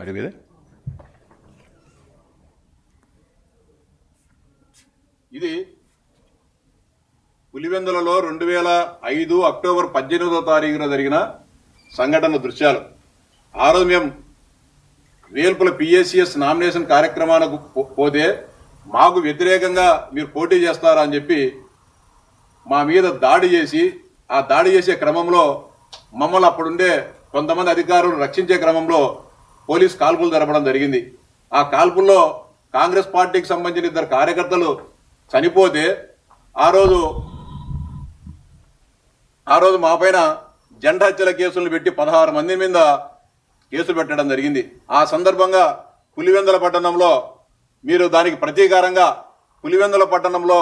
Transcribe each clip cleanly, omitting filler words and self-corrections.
అడిగేది ఇది పులివెందులలో 2005 అక్టోబర్ 18వ తారీఖున జరిగిన సంఘటన దృశ్యాలు. ఆ రోజు మేము వేల్పుల పిఎస్సిఎస్ నామినేషన్ కార్యక్రమానికి పోతే మాకు వ్యతిరేకంగా మీరు పోటీ చేస్తారా అని చెప్పి మా మీద దాడి చేసి, ఆ దాడి చేసే క్రమంలో మమ్మల్ని అప్పుడుండే కొంతమంది అధికారులు రక్షించే క్రమంలో పోలీస్ కాల్పులు జరపడం జరిగింది. ఆ కాల్పుల్లో కాంగ్రెస్ పార్టీకి సంబంధించిన 2 కార్యకర్తలు చనిపోతే ఆ రోజు మా పైన జెండా హత్యల కేసులను పెట్టి 16 మంది మీద కేసులు పెట్టడం జరిగింది. ఆ సందర్భంగా పులివెందుల పట్టణంలో మీరు దానికి ప్రతీకారంగా పులివెందుల పట్టణంలో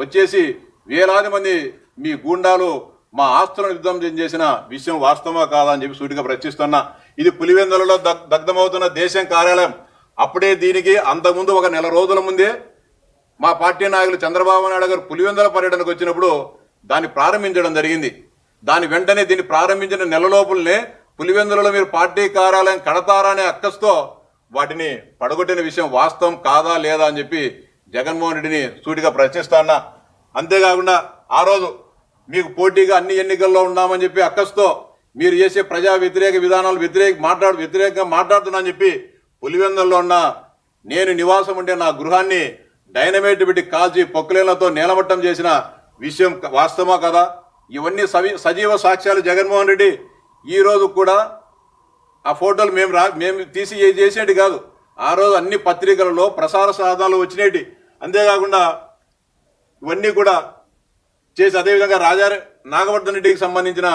వచ్చేసి వేలాది మంది మీ గూండాలు మా ఆస్తులను విధ్వంసం చేసిన విషయం వాస్తవమా కాదా అని చెప్పి సూటిగా ప్రశ్నిస్తున్నా. ఇది పులివెందులలో దగ్ధమవుతున్న దేశం కార్యాలయం. అప్పుడే దీనికి అంతకుముందు 1 నెల రోజుల ముందే మా పార్టీ నాయకులు చంద్రబాబు నాయుడు గారు పులివెందుల పర్యటనకు వచ్చినప్పుడు దాన్ని ప్రారంభించడం జరిగింది. దాని వెంటనే దీన్ని ప్రారంభించిన నెల లోపులనే పులివెందులలో మీరు పార్టీ కార్యాలయం కడతారా అనే అక్కస్తో వాటిని పడగొట్టిన విషయం వాస్తవం కాదా లేదా అని చెప్పి జగన్మోహన్ రెడ్డిని సూటిగా ప్రశ్నిస్తాన్నా. అంతేకాకుండా ఆ రోజు మీకు పోటీగా అన్ని ఎన్నికల్లో ఉన్నామని చెప్పి అక్కస్తో మీరు చేసే ప్రజా వ్యతిరేక విధానాలు వ్యతిరేకంగా మాట్లాడుతున్నా అని చెప్పి పులివెందుల్లో ఉన్న నేను నివాసం ఉండే నా గృహాన్ని డైనమైట్ పెట్టి కాల్చి పొక్కులేళ్లతో నేలమట్టం చేసిన విషయం వాస్తవమా కదా? ఇవన్నీ సజీవ సాక్ష్యాలు. జగన్మోహన్ రెడ్డి ఈ రోజు కూడా ఆ ఫోటోలు మేము తీసి చేసేటి కాదు. ఆ రోజు అన్ని పత్రికలలో ప్రసార సాధనాలు వచ్చినేటి. అంతేకాకుండా ఇవన్నీ కూడా చేసి అదేవిధంగా నాగవర్ధన్ రెడ్డికి సంబంధించిన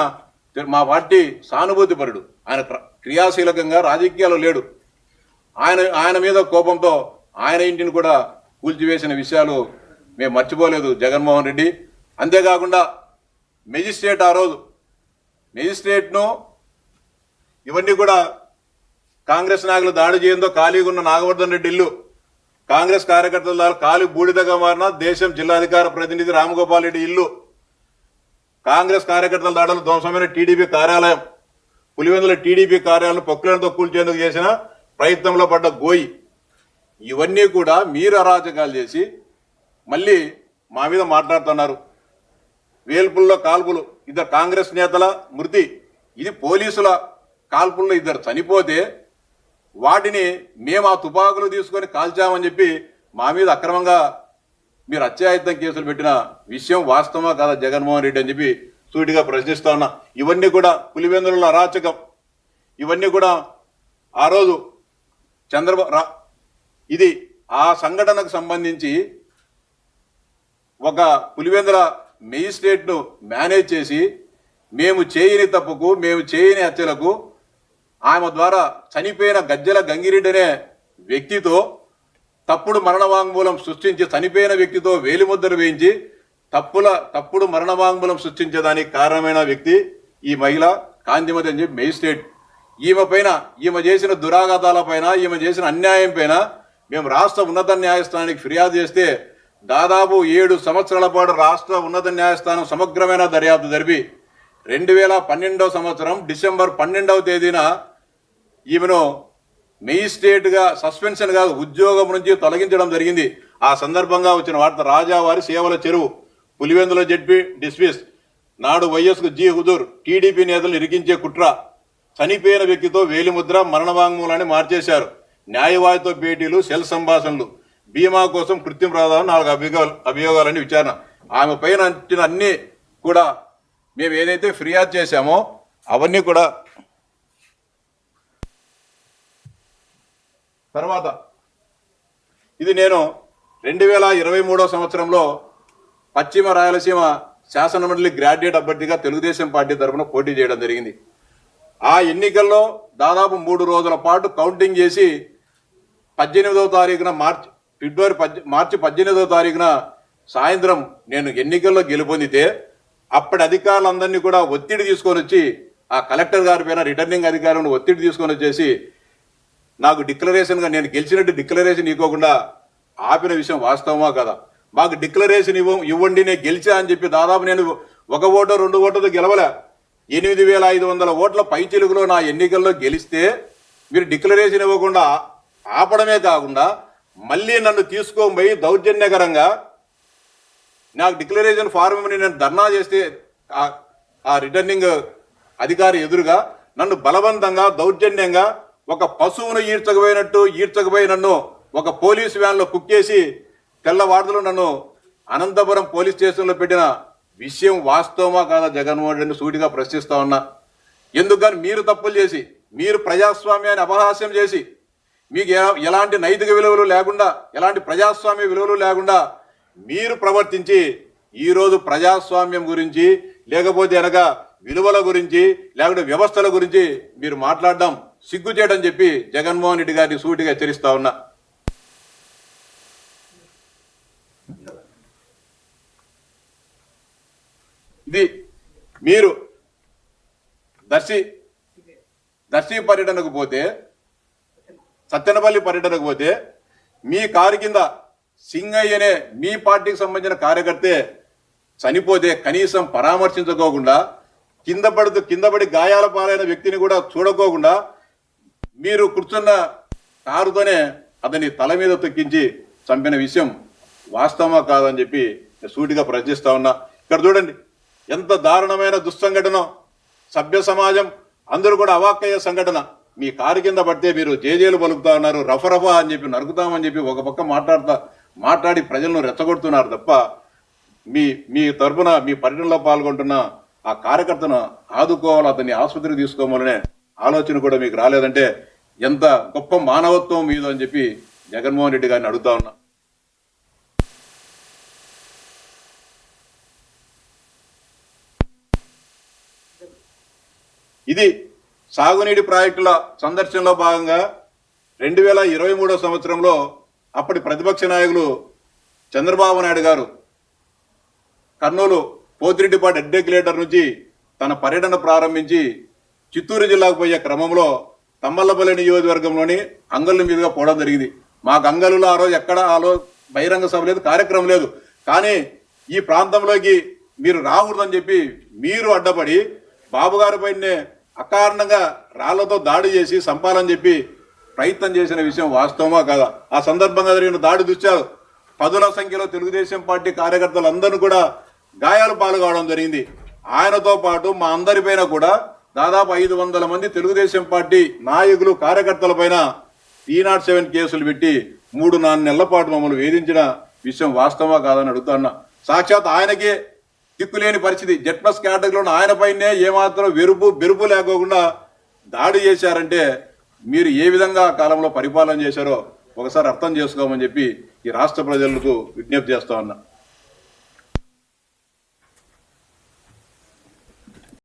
మా పార్టీ సానుభూతిపరుడు. ఆయన క్రియాశీలకంగా రాజకీయాలు లేడు. ఆయన మీద కోపంతో ఆయన ఇంటిని కూడా కూల్చివేసిన విషయాలు మేము మర్చిపోలేదు జగన్మోహన్ రెడ్డి. అంతేకాకుండా మెజిస్ట్రేట్ ఆ రోజు మెజిస్ట్రేట్ను ఇవన్నీ కూడా కాంగ్రెస్ నాయకులు దాడి చేయడంతో ఖాళీగా ఉన్న నాగవర్ధన్ రెడ్డి ఇల్లు కాంగ్రెస్ కార్యకర్తల ద్వారా కాలి బూడిదగా మారిన దేశం జిల్లాధికార ప్రతినిధి రామగోపాల్ రెడ్డి ఇల్లు, కాంగ్రెస్ కార్యకర్తల దాడులు ధ్వంసమైన టీడీపీ కార్యాలయం, పులివెందుల టీడీపీ కార్యాలయం పొక్కులతో కూల్చేందుకు చేసిన ప్రయత్నంలో పడ్డ గోయి, ఇవన్నీ కూడా మీరు అరాచకాలు చేసి మళ్ళీ మా మీద మాట్లాడుతున్నారు. వేల్పుల్లో కాల్పులు, 2 కాంగ్రెస్ నేతల మృతి, ఇది పోలీసుల కాల్పుల్లో 2 చనిపోతే వాటిని మేము ఆ తుపాకులు తీసుకొని కాల్చామని చెప్పి మా మీద అక్రమంగా మీరు అత్యాయత్నం కేసులు పెట్టిన విషయం వాస్తవమా కాదా జగన్మోహన్ రెడ్డి అని చెప్పి సూటిగా ప్రశ్నిస్తా ఉన్నా. ఇవన్నీ కూడా పులివెందులలో అరాచకం. ఇవన్నీ కూడా ఆ రోజు ఇది ఆ సంఘటనకు సంబంధించి ఒక పులివెందుల మెజిస్ట్రేట్ను మేనేజ్ చేసి మేము చేయని తప్పుకు, మేము చేయని హత్యలకు ఆమె ద్వారా చనిపోయిన గజ్జల గంగిరెడ్డి అనే వ్యక్తితో తప్పుడు మరణ వాంగ్మూలం సృష్టించి చనిపోయిన వ్యక్తితో వేలిముద్ర వేయించి తప్పుడు మరణ వాంగ్మూలం సృష్టించేదానికి కారణమైన వ్యక్తి ఈ మహిళ కాంతిమతి అని చెప్పి మెజిస్ట్రేట్. ఈమె చేసిన దురాఘాతాల పైన, ఈమె చేసిన అన్యాయం పైన మేము రాష్ట్ర ఉన్నత న్యాయస్థానానికి ఫిర్యాదు చేస్తే దాదాపు 7 సంవత్సరాల పాటు రాష్ట్ర ఉన్నత న్యాయస్థానం సమగ్రమైన దర్యాప్తు జరిపి 2012వ సంవత్సరం డిసెంబర్ 12వ తేదీన ఈమెను మెజిస్ట్రేట్గా సస్పెన్షన్ కాదు ఉద్యోగం నుంచి తొలగించడం జరిగింది. ఆ సందర్భంగా వచ్చిన వార్త రాజావారి సేవల చెరువు పులివెందుల జడ్పీ డిస్మిస్, నాడు వైఎస్కు జీ హుదూర్ టీడీపీ నేతలను ఇరికించే కుట్ర, చనిపోయిన వ్యక్తితో వేలిముద్ర మరణ వాంగ్మూలాన్ని మార్చేశారు, న్యాయవాదితో భేటీలు, సెల్ సంభాషణలు, బీమా కోసం కృత్యం ప్రాధాన్యం 4 అభియోగాలని విచారణ. ఆమె పైన అన్ని కూడా మేము ఏదైతే ఫిర్యాదు చేశామో అవన్నీ కూడా తర్వాత ఇది నేను 2023వ సంవత్సరంలో పశ్చిమ రాయలసీమ శాసనమండలి గ్రాడ్యుయేట్ అభ్యర్థిగా తెలుగుదేశం పార్టీ తరఫున పోటీ చేయడం జరిగింది. ఆ ఎన్నికల్లో దాదాపు 3 రోజుల పాటు కౌంటింగ్ చేసి 18వ తారీఖున మార్చి 18వ తారీఖున సాయంత్రం నేను ఎన్నికల్లో గెలుపొందితే అప్పటి అధికారులందరినీ కూడా ఒత్తిడి తీసుకొని వచ్చి ఆ కలెక్టర్ గారి పైన రిటర్నింగ్ అధికారులను ఒత్తిడి తీసుకొని వచ్చేసి నాకు డిక్లరేషన్గా నేను గెలిచినట్టు డిక్లరేషన్ ఇవ్వకుండా ఆపిన విషయం వాస్తవమా కదా? మాకు డిక్లరేషన్ ఇవ్వండి నేను గెలిచా అని చెప్పి దాదాపు నేను 1 ఓటు 2 ఓటుతో గెలవలే, 8,500 ఓట్ల పైచిలుగులో నా ఎన్నికల్లో గెలిస్తే మీరు డిక్లరేషన్ ఇవ్వకుండా ఆపడమే కాకుండా మళ్ళీ నన్ను తీసుకోబోయి దౌర్జన్యకరంగా నాకు డిక్లరేషన్ ఫారం నేను ధర్నా చేస్తే ఆ రిటర్నింగ్ అధికారి ఎదురుగా నన్ను బలవంతంగా దౌర్జన్యంగా ఒక పశువును ఈడ్చకపోయి నన్ను ఒక పోలీసు వ్యాన్లో కుక్కేసి తెల్లవార్తలు నన్ను అనంతపురం పోలీస్ స్టేషన్లో పెట్టిన విషయం వాస్తవమా కాదా జగన్మోహన్ రెడ్డిని సూటిగా ప్రశ్నిస్తా ఉన్నా. ఎందుకని మీరు తప్పులు చేసి, మీరు ప్రజాస్వామ్యాన్ని అపహాస్యం చేసి, మీకు ఎలాంటి నైతిక విలువలు లేకుండా, ఎలాంటి ప్రజాస్వామ్య విలువలు లేకుండా మీరు ప్రవర్తించి ఈరోజు ప్రజాస్వామ్యం గురించి, లేకపోతే అనగా విలువల గురించి, లేకపోతే వ్యవస్థల గురించి మీరు మాట్లాడడం సిగ్గుచేటని చెప్పి జగన్మోహన్ రెడ్డి గారిని సూటిగా హెచ్చరిస్తా ఉన్నా. ఇది మీరు దర్శి పర్యటనకు పోతే, సత్తెనపల్లి పర్యటనకు పోతే మీ కారు కింద సింగయ్యనే మీ పార్టీకి సంబంధించిన కార్యకర్తే చనిపోతే కనీసం పరామర్శించుకోకుండా, కింద పడి గాయాల పాలైన వ్యక్తిని కూడా చూడకోకుండా మీరు కూర్చున్న కారుతోనే అతని తల మీద తొక్కించి చంపిన విషయం వాస్తవమా కాదని చెప్పి సూటిగా ప్రశ్నిస్తా ఉన్నా. ఇక్కడ చూడండి ఎంత దారుణమైన దుస్సంఘటన, సభ్య సమాజం అందరూ కూడా అవాక్కయ్యే సంఘటన. మీ కారు కింద పడితే మీరు జేజేలు పలుకుతా ఉన్నారు, రఫరఫా అని చెప్పి నరుకుతామని చెప్పి ఒక పక్క మాట్లాడి ప్రజలను రెచ్చగొడుతున్నారు తప్ప మీ తరఫున మీ పర్యటనలో పాల్గొంటున్న ఆ కార్యకర్తను ఆదుకోవాలి, అతన్ని ఆసుపత్రికి తీసుకోవాలనే ఆలోచన కూడా మీకు రాలేదంటే ఎంత గొప్ప మానవత్వం మీద అని చెప్పి జగన్మోహన్ రెడ్డి గారిని అడుగుతా ఉన్నా. ఇది సాగునీటి ప్రాజెక్టుల సందర్శనలో భాగంగా 2023 సంవత్సరంలో అప్పటి ప్రతిపక్ష నాయకులు చంద్రబాబు నాయుడు గారు కర్నూలు పోతిరెడ్డిపాటి అడ్డెక్యులేటర్ నుంచి తన పర్యటన ప్రారంభించి చిత్తూరు జిల్లాకు పోయే క్రమంలో తమ్మల్లపల్లి నియోజకవర్గంలోని అంగళ్ళ మీదుగా పోవడం జరిగింది. మాకు అంగళ్ళలో ఆ రోజు ఎక్కడ బహిరంగ సభ లేదు, కార్యక్రమం లేదు. కానీ ఈ ప్రాంతంలోకి మీరు రాకూడదని చెప్పి మీరు అడ్డపడి బాబు గారి పైనే అకారణంగా రాళ్లతో దాడి చేసి సంపాలని చెప్పి ప్రయత్నం చేసిన విషయం వాస్తవమా కాదా? ఆ సందర్భంగా జరిగిన దాడి దృష్ట్యా పదుల సంఖ్యలో తెలుగుదేశం పార్టీ కార్యకర్తలందరూ కూడా గాయాలు పాల్గొనడం జరిగింది. ఆయనతో పాటు మా అందరిపైన కూడా దాదాపు 500 మంది తెలుగుదేశం పార్టీ నాయకులు కార్యకర్తల పైన 307 కేసులు పెట్టి 3-4 నెలల పాటు మమ్మల్ని వేధించిన విషయం వాస్తవమా కాదని అడుగుతున్నా. సాక్షాత్ ఆయనకే దిక్కులేని పరిస్థితి, జెడ్+ కేటగిరీలో ఆయన పైనే ఏమాత్రం బెరుపు లేకోకుండా దాడి చేశారంటే మీరు ఏ విధంగా కాలంలో పరిపాలన చేశారో ఒకసారి అర్థం చేసుకోమని చెప్పి ఈ రాష్ట్ర ప్రజలకు విజ్ఞప్తి చేస్తా ఉన్నా.